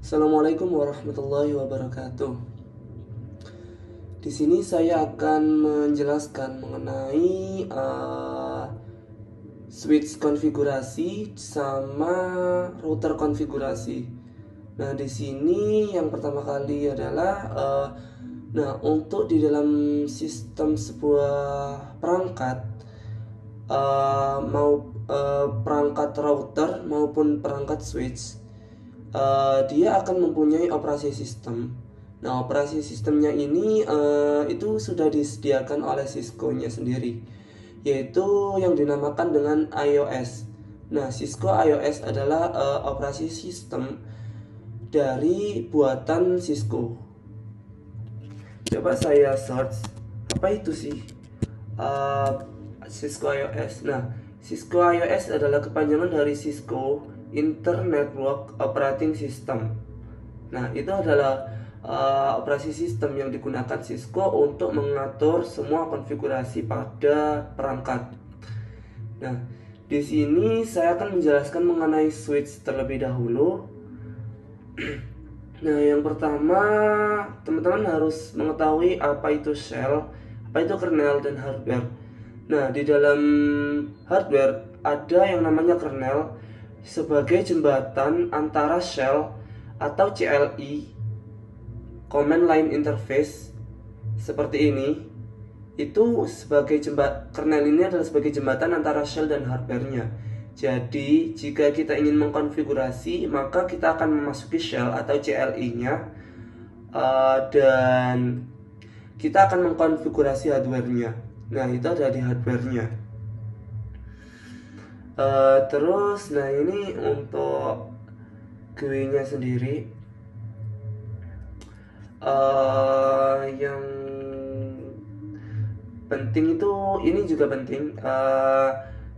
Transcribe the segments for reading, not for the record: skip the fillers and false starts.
Assalamualaikum warahmatullahi wabarakatuh. Di sini saya akan menjelaskan mengenai switch konfigurasi sama router konfigurasi. Nah, di sini yang pertama kali adalah untuk di dalam sistem sebuah perangkat, perangkat router maupun perangkat switch, dia akan mempunyai operasi sistem. Nah, operasi sistemnya ini itu sudah disediakan oleh Cisco-nya sendiri, yaitu yang dinamakan dengan iOS. Nah, Cisco iOS adalah operasi sistem dari buatan Cisco. Coba saya search, apa itu sih Cisco iOS? Nah, Cisco iOS adalah kepanjangan dari Cisco Inter-Network Operating System. Nah, itu adalah operasi sistem yang digunakan Cisco untuk mengatur semua konfigurasi pada perangkat. Nah, di sini saya akan menjelaskan mengenai switch terlebih dahulu. Nah, yang pertama, teman-teman harus mengetahui apa itu shell, apa itu kernel, dan hardware. Nah, di dalam hardware ada yang namanya kernel sebagai jembatan antara shell atau CLI, command line interface, seperti ini. Itu sebagai kernel ini adalah sebagai jembatan antara shell dan hardware-nya. Jadi, jika kita ingin mengkonfigurasi, maka kita akan memasuki shell atau CLI-nya, dan kita akan mengkonfigurasi hardware-nya. Nah, itu ada di hardware-nya. Terus, nah ini untuk GUI-nya sendiri. Yang penting itu, ini juga penting,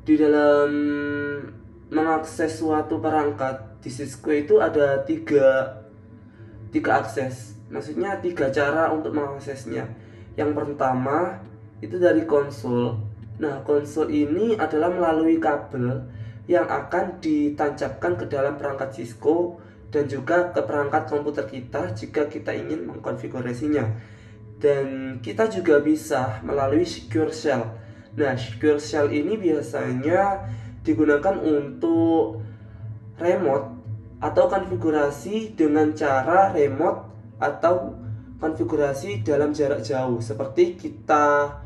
di dalam mengakses suatu perangkat di Cisco itu ada tiga akses. Maksudnya tiga cara untuk mengaksesnya. Yang pertama itu dari konsol. Nah, konsol ini adalah melalui kabel yang akan ditancapkan ke dalam perangkat Cisco dan juga ke perangkat komputer kita jika kita ingin mengkonfigurasinya. Dan kita juga bisa melalui secure shell. Nah, secure shell ini biasanya digunakan untuk remote atau konfigurasi dengan cara remote atau konfigurasi dalam jarak jauh. Seperti kita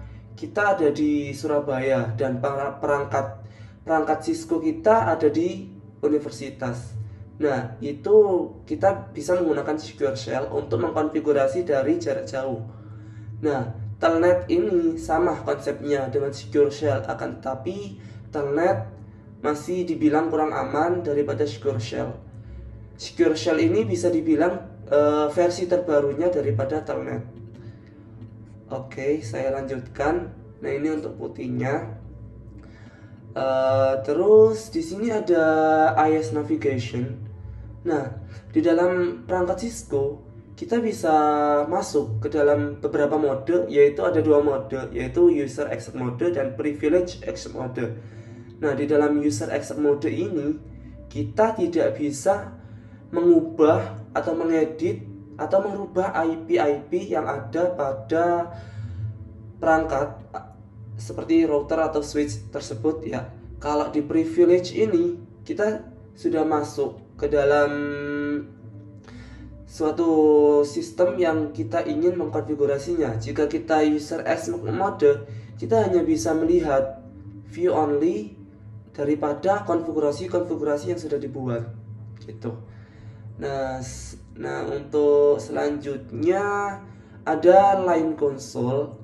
ada di Surabaya dan perangkat Cisco kita ada di universitas. Nah, itu kita bisa menggunakan secure shell untuk mengkonfigurasi dari jarak jauh. Nah, telnet ini sama konsepnya dengan secure shell, akan tetapi telnet masih dibilang kurang aman daripada secure shell. Secure shell ini bisa dibilang versi terbarunya daripada telnet. Oke, saya lanjutkan. Nah, ini untuk putihnya. Terus di sini ada IS navigation. Nah, di dalam perangkat Cisco kita bisa masuk ke dalam beberapa mode, yaitu ada dua mode, yaitu user accept mode dan privilege accept mode. Nah, di dalam user accept mode ini kita tidak bisa mengubah atau mengedit atau merubah IP yang ada pada perangkat seperti router atau switch tersebut ya. Kalau di privilege ini kita sudah masuk ke dalam suatu sistem yang kita ingin mengkonfigurasinya. Jika kita user accept mode, kita hanya bisa melihat view only daripada konfigurasi yang sudah dibuat gitu. Nah, untuk selanjutnya ada line console.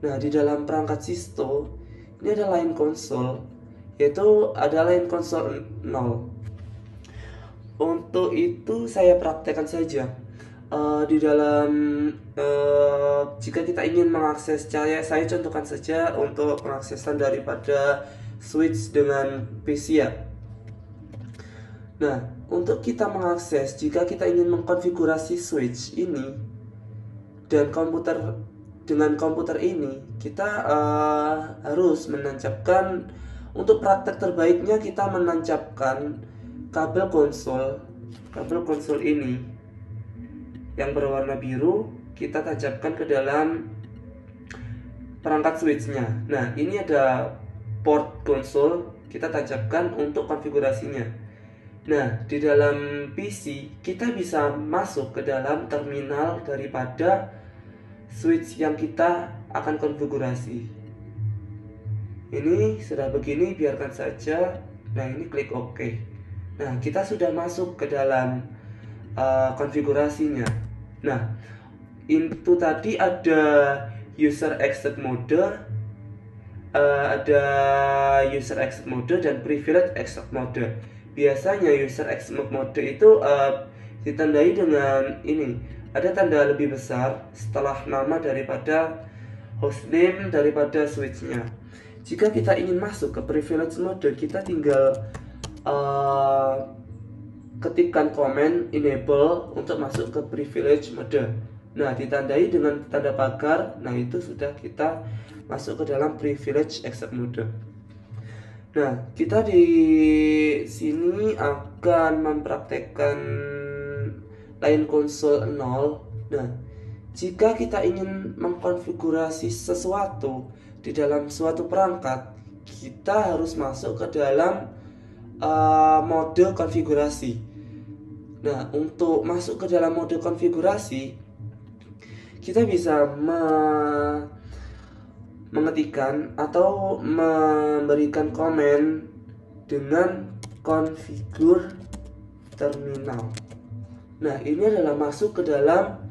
Nah, di dalam perangkat Cisco ini ada line console, yaitu ada line console 0. Untuk itu saya praktekkan saja. Di dalam jika kita ingin mengakses, saya contohkan saja untuk pengaksesan daripada switch dengan PC ya. Nah, untuk kita mengakses, jika kita ingin mengkonfigurasi switch ini dan dengan komputer ini, kita harus menancapkan, untuk praktek terbaiknya kita menancapkan kabel konsol kabel konsol ini yang berwarna biru kita tancapkan ke dalam perangkat switchnya. Nah, ini ada port konsol, kita tancapkan untuk konfigurasinya. Nah, di dalam PC kita bisa masuk ke dalam terminal daripada switch yang kita akan konfigurasi. Ini sudah begini, biarkan saja. Nah, ini klik OK. Nah, kita sudah masuk ke dalam konfigurasinya. Nah, itu tadi ada user exit mode, ada user exit mode dan privilege exit mode. Biasanya user exit mode itu ditandai dengan ini, ada tanda lebih besar setelah nama daripada hostname daripada switchnya. Jika kita ingin masuk ke privilege mode, kita tinggal ketikkan komen enable untuk masuk ke privilege mode. Nah, ditandai dengan tanda pagar. Nah, itu sudah kita masuk ke dalam privilege exit mode. Nah, kita di sini akan mempraktekkan line konsol 0. Nah, jika kita ingin mengkonfigurasi sesuatu di dalam suatu perangkat, kita harus masuk ke dalam mode konfigurasi. Nah, untuk masuk ke dalam mode konfigurasi, kita bisa mengetikkan atau memberikan komen dengan configure terminal. Nah, ini adalah masuk ke dalam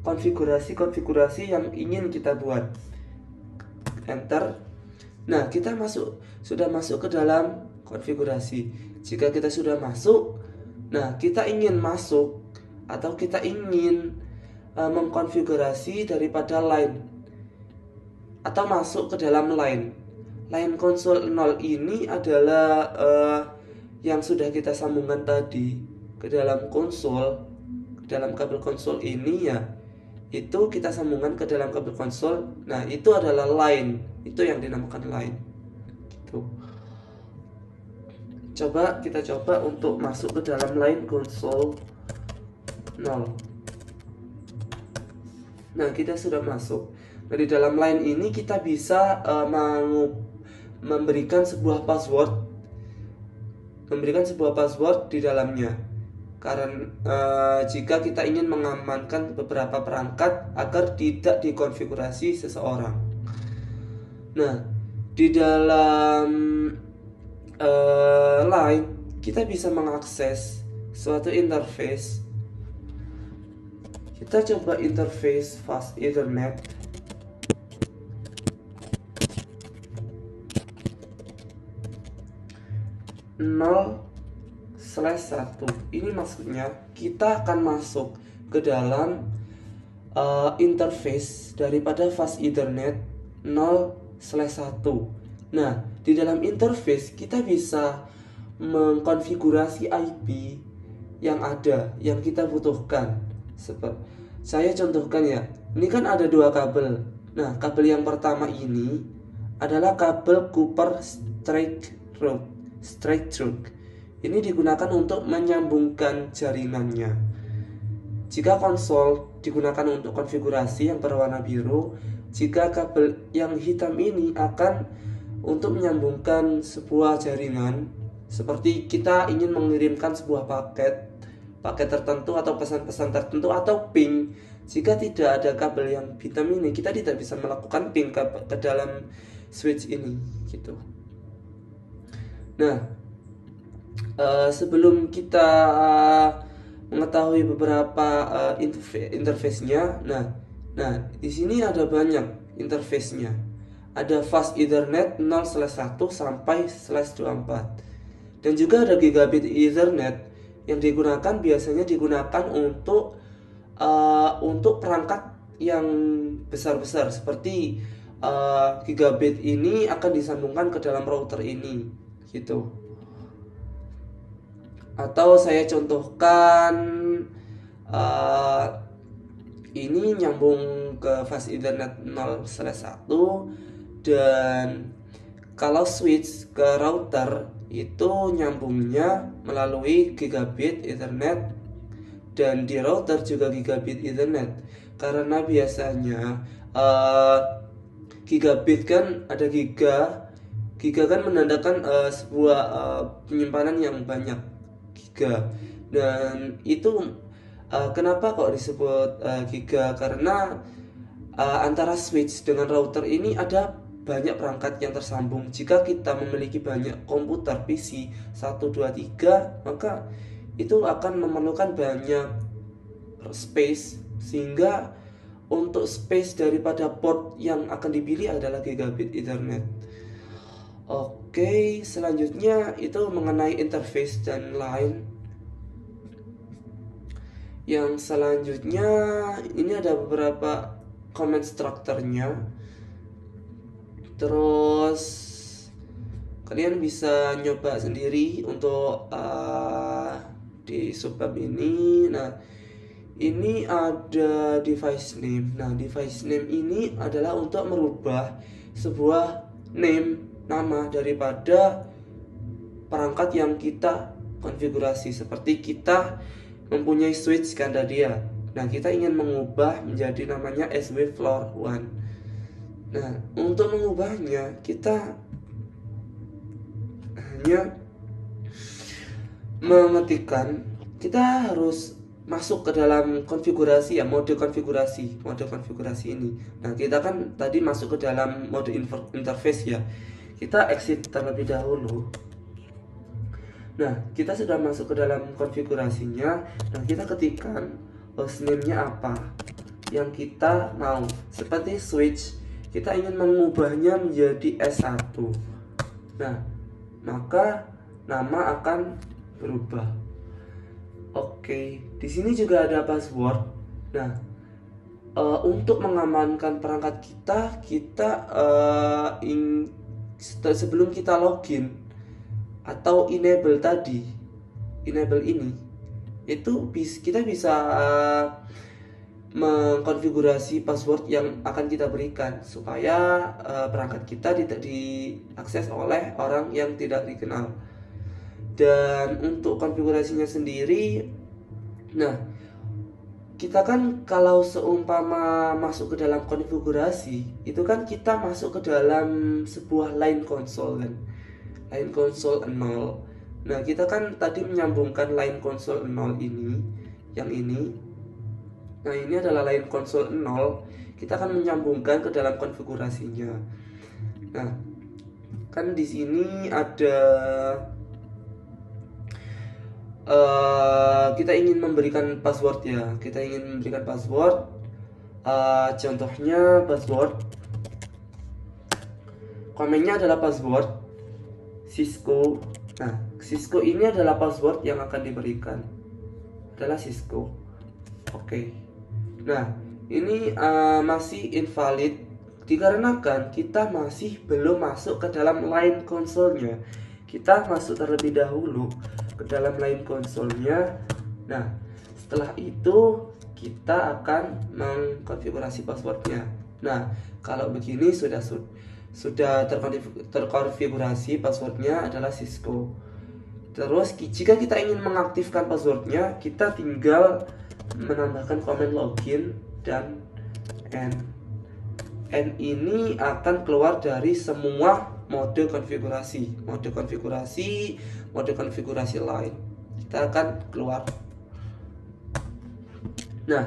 konfigurasi yang ingin kita buat. Enter. Nah, kita sudah masuk ke dalam konfigurasi. Jika kita sudah masuk, nah, kita ingin masuk atau kita ingin mengkonfigurasi daripada line atau masuk ke dalam line konsol 0 ini adalah yang sudah kita sambungkan tadi ke dalam konsol, ke dalam kabel konsol ini ya, itu kita sambungkan ke dalam kabel konsol. Nah, itu adalah line, itu yang dinamakan line gitu. Kita coba untuk masuk ke dalam line konsol 0. Nah, kita sudah masuk. Nah, di dalam line ini kita bisa memberikan sebuah password di dalamnya. Karena jika kita ingin mengamankan beberapa perangkat agar tidak dikonfigurasi seseorang. Nah, di dalam line kita bisa mengakses suatu interface. Kita coba interface fast Ethernet. (0/1). Ini maksudnya kita akan masuk ke dalam interface daripada fast Ethernet 0/1. Nah, di dalam interface kita bisa mengkonfigurasi IP yang ada, yang kita butuhkan. Saya contohkan ya, ini kan ada dua kabel. Nah, kabel yang pertama ini adalah kabel Copper straight through. Ini digunakan untuk menyambungkan jaringannya. Jika konsol digunakan untuk konfigurasi yang berwarna biru, jika kabel yang hitam ini akan untuk menyambungkan sebuah jaringan, seperti kita ingin mengirimkan sebuah paket tertentu atau pesan-pesan tertentu atau ping. Jika tidak ada kabel yang hitam ini, kita tidak bisa melakukan ping ke dalam switch ini gitu. Nah, sebelum kita mengetahui beberapa interface-nya, nah di sini ada banyak interface-nya. Ada fast Ethernet 0/1 sampai /24, dan juga ada gigabit Ethernet yang biasanya digunakan untuk perangkat yang besar-besar seperti gigabit ini akan disambungkan ke dalam router ini gitu. Atau saya contohkan ini nyambung ke fast Ethernet 0/1 dan Kalau switch ke router itu nyambungnya melalui gigabit Ethernet, dan di router juga gigabit Ethernet. Karena biasanya gigabit kan ada giga kan menandakan sebuah penyimpanan yang banyak, giga. Dan itu kenapa kok disebut giga, karena antara switch dengan router ini ada banyak perangkat yang tersambung. Jika kita memiliki banyak komputer PC 1, 2, 3, maka itu akan memerlukan banyak space, sehingga untuk space daripada port yang akan dipilih adalah gigabit Ethernet. Oke, selanjutnya itu mengenai interface dan line. Yang selanjutnya ini ada beberapa comment structure-nya. Terus kalian bisa nyoba sendiri untuk di subbab ini. Nah, ini ada device name. Nah, device name ini adalah untuk merubah sebuah nama daripada perangkat yang kita konfigurasi. Seperti kita mempunyai switch kan tadi ya. Nah, kita ingin mengubah menjadi namanya SW Floor 1. Nah, untuk mengubahnya kita hanya mengetikkan, kita harus masuk ke dalam konfigurasi ya, mode konfigurasi ini. Nah, kita kan tadi masuk ke dalam mode interface ya. Kita exit terlebih dahulu. Nah, kita sudah masuk ke dalam konfigurasinya. Nah, kita ketikkan hostname-nya apa yang kita mau. Seperti switch, kita ingin mengubahnya menjadi S1. Nah, maka nama akan berubah. Oke, di sini juga ada password. Nah, untuk mengamankan perangkat kita sebelum kita login atau enable ini, itu kita bisa mengkonfigurasi password yang akan kita berikan supaya perangkat kita tidak diakses oleh orang yang tidak dikenal. Dan untuk konfigurasinya sendiri, nah, kita kan kalau seumpama masuk ke dalam konfigurasi, itu kan kita masuk ke dalam sebuah line console kan, line console 0. Nah, kita kan tadi menyambungkan line console 0 ini, yang ini. Nah, ini adalah line console 0. Kita akan menyambungkan ke dalam konfigurasinya. Nah, kan di sini ada kita ingin memberikan password ya. Kita ingin memberikan password. Contohnya password. Komennya adalah password Cisco. Nah, Cisco ini adalah password yang akan diberikan. Adalah Cisco. Oke. Nah, ini masih invalid dikarenakan kita masih belum masuk ke dalam line console-nya. Kita masuk terlebih dahulu ke dalam line console-nya. Nah, setelah itu kita akan mengkonfigurasi passwordnya. Nah, kalau begini sudah terkonfigurasi passwordnya adalah Cisco. Terus jika kita ingin mengaktifkan passwordnya, kita tinggal menambahkan komen login dan N. N ini akan keluar dari semua mode konfigurasi lain. Kita akan keluar. Nah,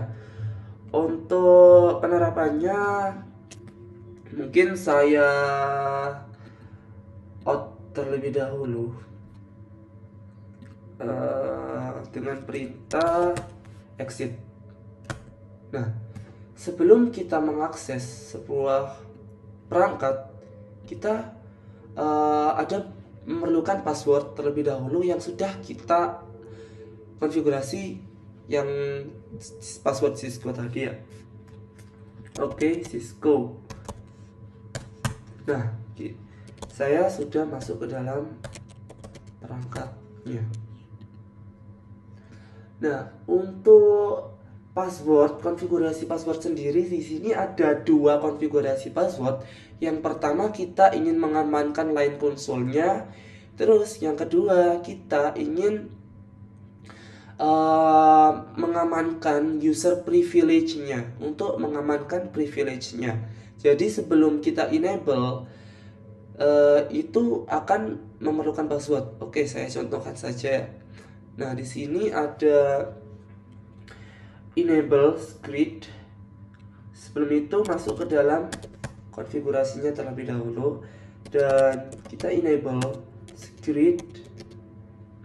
untuk penerapannya mungkin saya out terlebih dahulu dengan perintah exit. Nah, sebelum kita mengakses sebuah perangkat, kita memerlukan password terlebih dahulu yang sudah kita konfigurasi, yang password Cisco tadi ya. Oke, Cisco. Nah, saya sudah masuk ke dalam perangkatnya. Nah, untuk password, konfigurasi password sendiri di sini ada dua konfigurasi password. Yang pertama kita ingin mengamankan line konsolnya, terus yang kedua kita ingin mengamankan user privilege-nya, untuk mengamankan privilege-nya. Jadi sebelum kita enable itu akan memerlukan password. Oke, saya contohkan saja. Nah, di sini ada enable script. Sebelum itu masuk ke dalam konfigurasinya terlebih dahulu dan kita enable script.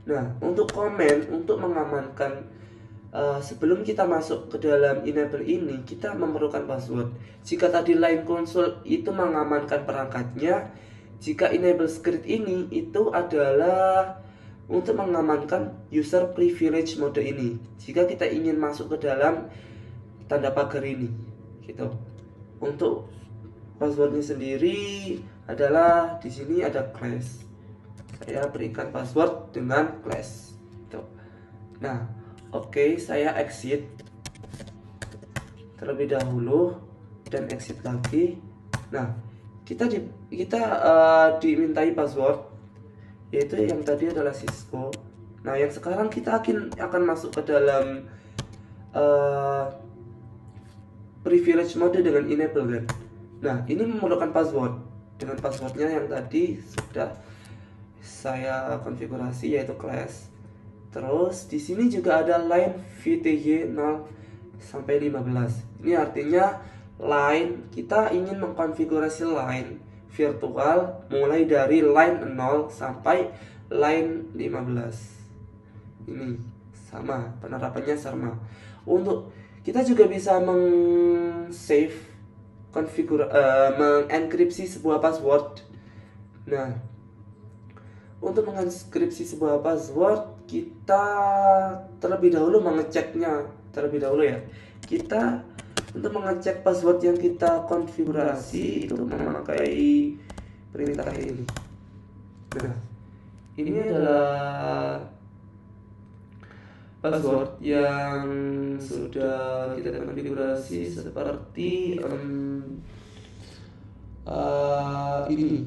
Nah, untuk komen, untuk mengamankan sebelum kita masuk ke dalam enable ini, kita memerlukan password. Jika tadi line console itu mengamankan perangkatnya, jika enable script ini itu adalah untuk mengamankan user privilege mode ini. Jika kita ingin masuk ke dalam tanda pagar ini, gitu. Untuk passwordnya sendiri adalah di sini ada class. Saya berikan password dengan class. Nah, oke, saya exit terlebih dahulu dan exit lagi. Nah, kita dimintai password, yaitu yang tadi adalah Cisco. Nah, yang sekarang kita akan masuk ke dalam privilege mode dengan enable kan. Nah, ini memerlukan password. Dengan passwordnya yang tadi sudah saya konfigurasi, yaitu class. Terus di sini juga ada line VTY 0 sampai 15. Ini artinya line, kita ingin mengkonfigurasi line virtual mulai dari line 0 sampai line 15. Ini sama, penerapannya sama. Untuk kita juga bisa meng-save mengenkripsi sebuah password. Nah, untuk mengenkripsi sebuah password, kita terlebih dahulu mengeceknya terlebih dahulu ya. Kita untuk mengecek password yang kita konfigurasi itu memakai perintah ini. Nah, ini adalah password yang sudah kita konfigurasi seperti ini.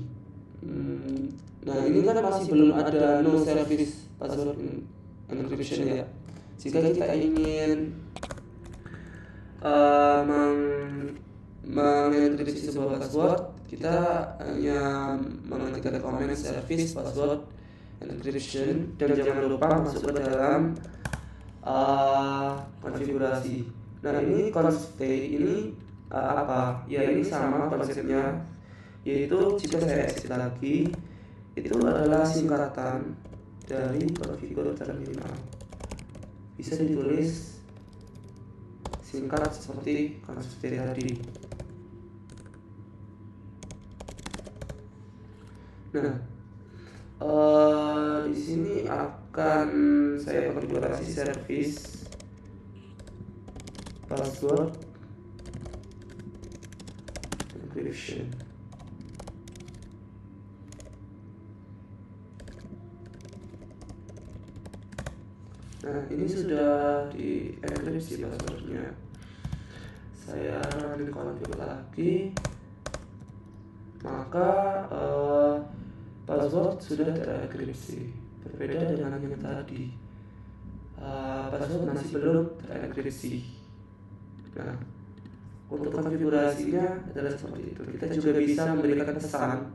Nah, ini kan masih belum ada no service password encryption ya. Jika kita ingin mengenkripsi sebuah password, kita hanya mengetikkan comment service password encryption dan jangan lupa masuk ke dalam konfigurasi. Nah, ini constay ini apa? Ya, ini sama konsepnya, yaitu jika saya exit lagi, itu adalah singkatan dari configure terminal. Bisa ditulis singkat seperti constay tadi. Nah, di sini akan saya konfigurasi service password encryption. Nah, ini sudah dienkripsi passwordnya. Saya running config lagi, maka password sudah terenkripsi. Berbeda dengan yang tadi, password masih belum terenkripsi. Nah, untuk konfigurasinya adalah seperti itu. Kita juga bisa memberikan pesan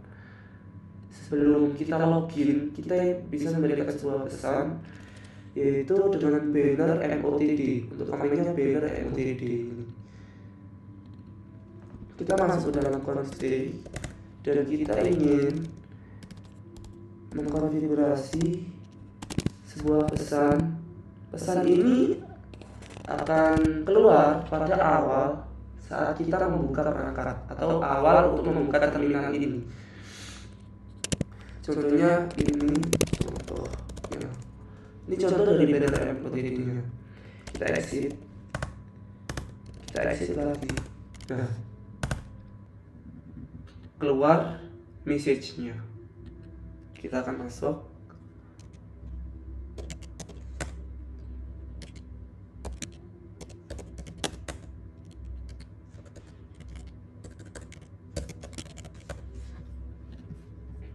sebelum kita login. Kita bisa memberikan sebuah pesan, yaitu dengan banner MOTD. Untuk namanya banner MOTD ini. Kita masuk ke dalam constay dan kita ingin mengkonfigurasi sebuah pesan. Pesan ini akan keluar pada awal saat kita membuka perangkat atau awal untuk membuka terminal ini. Contohnya ini contoh ya. Ini contoh dari banner MOTD-nya. Kita exit lagi. Nah, keluar message-nya. Kita akan masuk.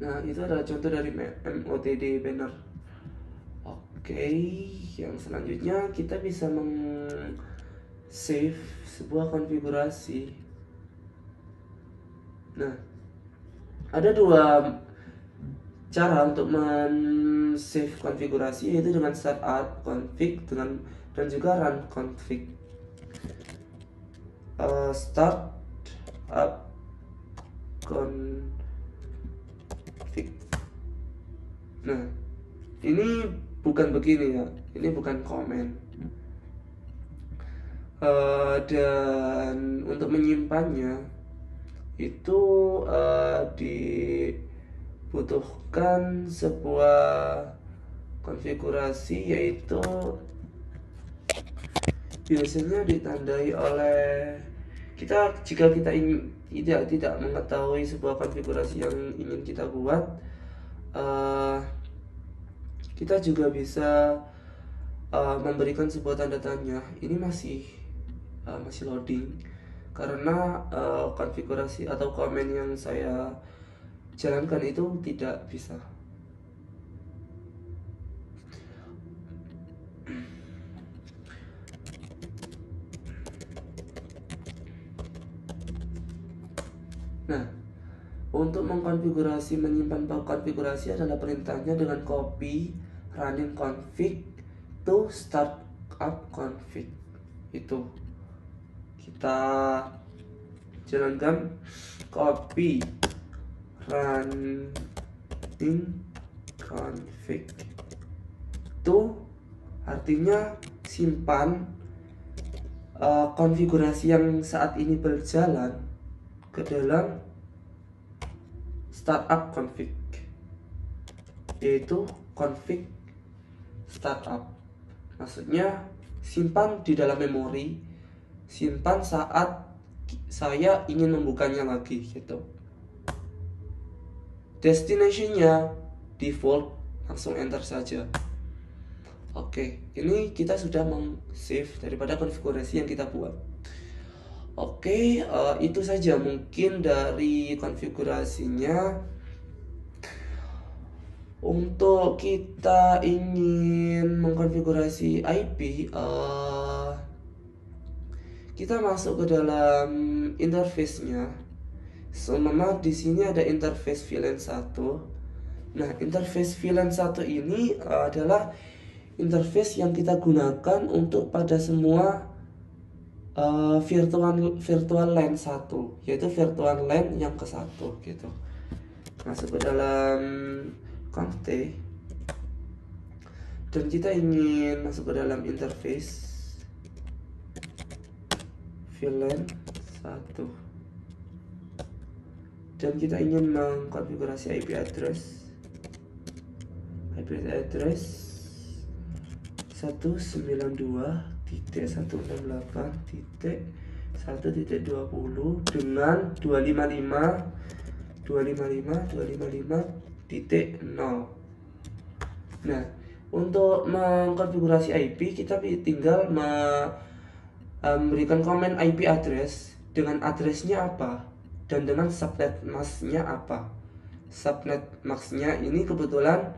Nah, itu adalah contoh dari MOTD banner. Oke, yang selanjutnya kita bisa save sebuah konfigurasi. Nah, ada dua cara untuk save konfigurasi, yaitu dengan startup config dan juga run config. Start up config. Nah, ini bukan begini ya, ini bukan komen. Dan untuk menyimpannya itu dibutuhkan sebuah konfigurasi, yaitu biasanya ditandai oleh jika kita tidak mengetahui sebuah konfigurasi yang ingin kita buat, kita juga bisa memberikan sebuah tanda tanya. Ini masih loading karena konfigurasi atau komen yang saya jalankan itu tidak bisa. Nah, untuk menyimpan konfigurasi adalah perintahnya dengan copy running config to startup config. Itu kita jalankan copy running config to, artinya simpan konfigurasi yang saat ini berjalan ke dalam startup config, yaitu config startup. Maksudnya simpan di dalam memori, simpan saat saya ingin membukanya lagi gitu. Destination-nya default, langsung enter saja. Oke, ini kita sudah save daripada konfigurasi yang kita buat. Oke, itu saja mungkin dari konfigurasinya. Untuk kita ingin mengkonfigurasi IP, kita masuk ke dalam interface-nya. Seumpama di sini ada interface VLAN 1. Nah, interface VLAN 1 ini adalah interface yang kita gunakan untuk pada semua virtual LAN 1, yaitu virtual LAN yang ke-1 gitu. Masuk ke dalam conft dan kita ingin masuk ke dalam interface VLAN 1 dan kita ingin mengkonfigurasi IP address 192.168.1.20 dengan 255.255.255.0. Nah, untuk mengkonfigurasi IP kita tinggal memberikan komen IP address dengan addressnya apa dan dengan subnet masknya apa. Subnet masknya ini kebetulan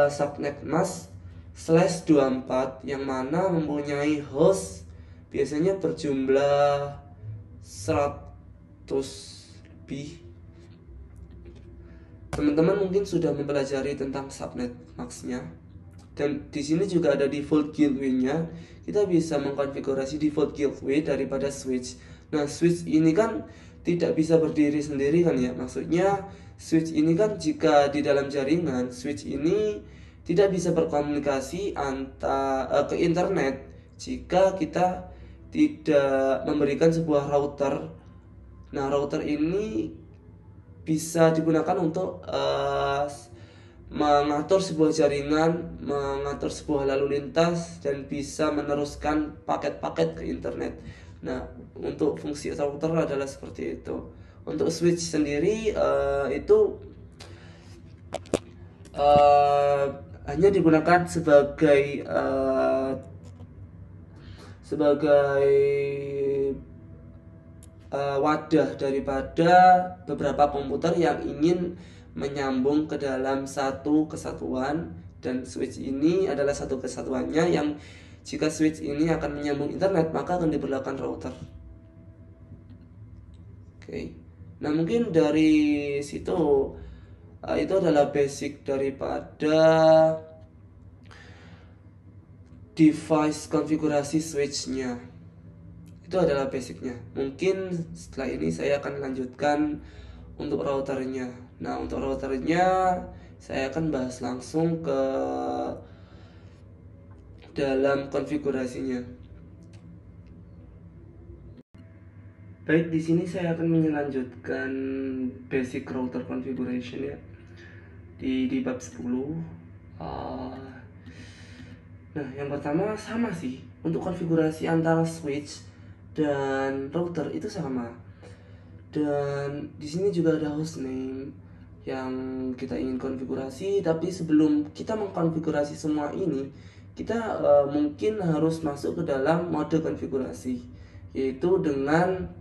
subnet mask /24 yang mana mempunyai host biasanya berjumlah 100 lebih. Teman-teman mungkin sudah mempelajari tentang subnet masknya, dan di sini juga ada default gateway-nya. Kita bisa mengkonfigurasi default gateway daripada switch. Nah, switch ini kan tidak bisa berdiri sendiri kan ya, maksudnya switch ini kan jika di dalam jaringan, switch ini tidak bisa berkomunikasi ke internet jika kita tidak memberikan sebuah router. Nah, router ini bisa digunakan untuk mengatur sebuah jaringan, mengatur sebuah lalu lintas, dan bisa meneruskan paket-paket ke internet. Nah, untuk fungsi router adalah seperti itu. Untuk switch sendiri itu hanya digunakan sebagai wadah daripada beberapa komputer yang ingin menyambung ke dalam satu kesatuan, dan switch ini adalah satu kesatuannya yang jika switch ini akan menyambung internet maka akan diperlukan router. Oke. Nah, mungkin dari situ itu adalah basic daripada device konfigurasi switchnya. Itu adalah basicnya. Mungkin setelah ini saya akan lanjutkan untuk routernya. Nah, untuk routernya saya akan bahas langsung ke dalam konfigurasinya. Baik, di sini saya akan melanjutkan basic router configuration ya. Di bab 10. Nah, yang pertama sama sih. Untuk konfigurasi antara switch dan router itu sama. Dan di sini juga ada hostname yang kita ingin konfigurasi, tapi sebelum kita mengkonfigurasi semua ini, kita mungkin harus masuk ke dalam mode konfigurasi, yaitu dengan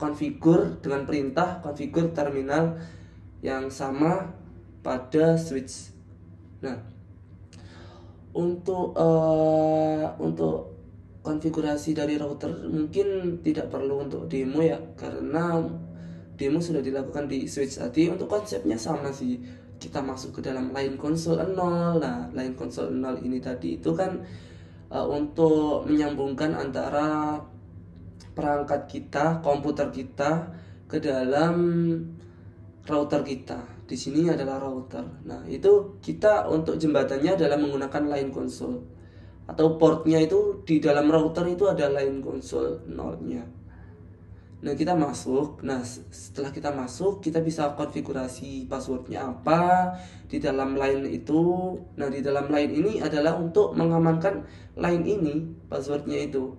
perintah configure terminal yang sama pada switch. Nah, untuk konfigurasi dari router mungkin tidak perlu untuk demo ya, karena demo sudah dilakukan di switch tadi. Untuk konsepnya sama sih, kita masuk ke dalam line console 0. Nah, line console 0 ini tadi itu kan untuk menyambungkan antara perangkat kita, komputer kita ke dalam router kita. Di sini adalah router. Nah, itu kita untuk jembatannya adalah menggunakan line console, atau portnya itu di dalam router itu ada line console 0-nya. Nah, kita masuk. Nah, setelah kita masuk, kita bisa konfigurasi passwordnya apa di dalam line itu. Nah, di dalam line ini adalah untuk mengamankan line ini, passwordnya itu.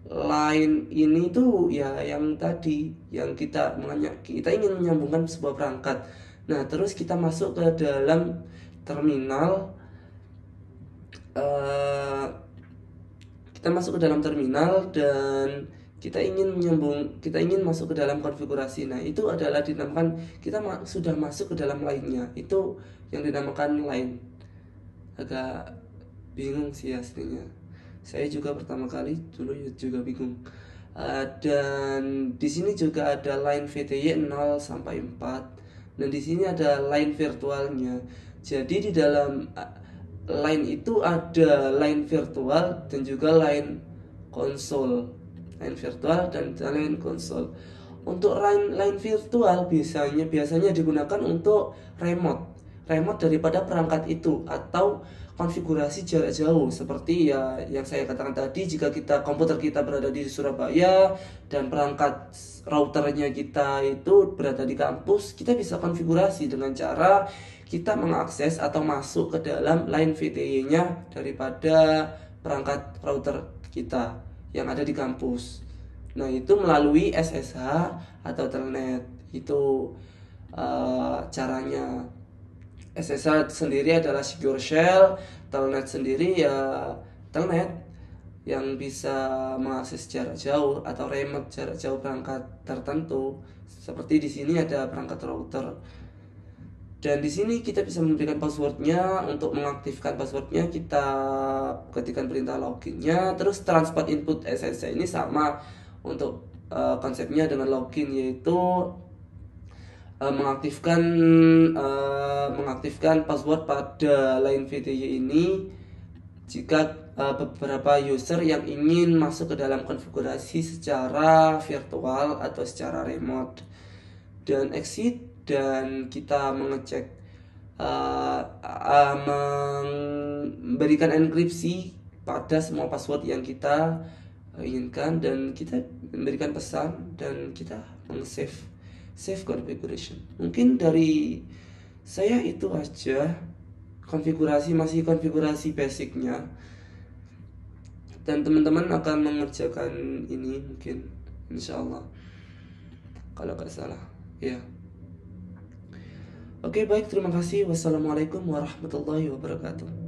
Line ini tuh ya yang tadi, yang kita ingin menyambungkan sebuah perangkat. Nah, terus kita masuk ke dalam terminal. Kita masuk ke dalam terminal dan kita ingin masuk ke dalam konfigurasi. Nah, itu adalah dinamakan, kita sudah masuk ke dalam line-nya, itu yang dinamakan line. Agak bingung sih aslinya, saya juga pertama kali dulu juga bingung. Dan di sini juga ada line VTY 0 sampai 4. Dan di sini ada line virtualnya. Jadi di dalam line itu ada line virtual dan juga line konsol. Line virtual dan line konsol. Untuk line virtual biasanya digunakan untuk remote daripada perangkat itu, atau konfigurasi jarak jauh, seperti ya yang saya katakan tadi. Jika komputer kita berada di Surabaya dan perangkat routernya kita itu berada di kampus, kita bisa konfigurasi dengan cara kita mengakses atau masuk ke dalam line VTY-nya daripada perangkat router kita yang ada di kampus. Nah, itu melalui SSH atau telnet. Itu caranya. SSH sendiri adalah secure shell, telnet sendiri ya telnet yang bisa mengakses jarak jauh atau remote jarak jauh perangkat tertentu. Seperti di sini ada perangkat router. Dan di sini kita bisa memberikan passwordnya. Untuk mengaktifkan passwordnya kita ketikkan perintah loginnya. Terus transport input SSH ini sama untuk konsepnya dengan login, yaitu mengaktifkan password pada line VTY ini jika beberapa user yang ingin masuk ke dalam konfigurasi secara virtual atau secara remote. Dan exit, dan kita mengecek memberikan enkripsi pada semua password yang kita inginkan, dan kita memberikan pesan dan kita save configuration. Mungkin dari saya itu aja, masih konfigurasi basicnya, dan teman-teman akan mengerjakan ini mungkin insyaallah kalau nggak salah ya. Oke, baik, terima kasih. Wassalamualaikum warahmatullahi wabarakatuh.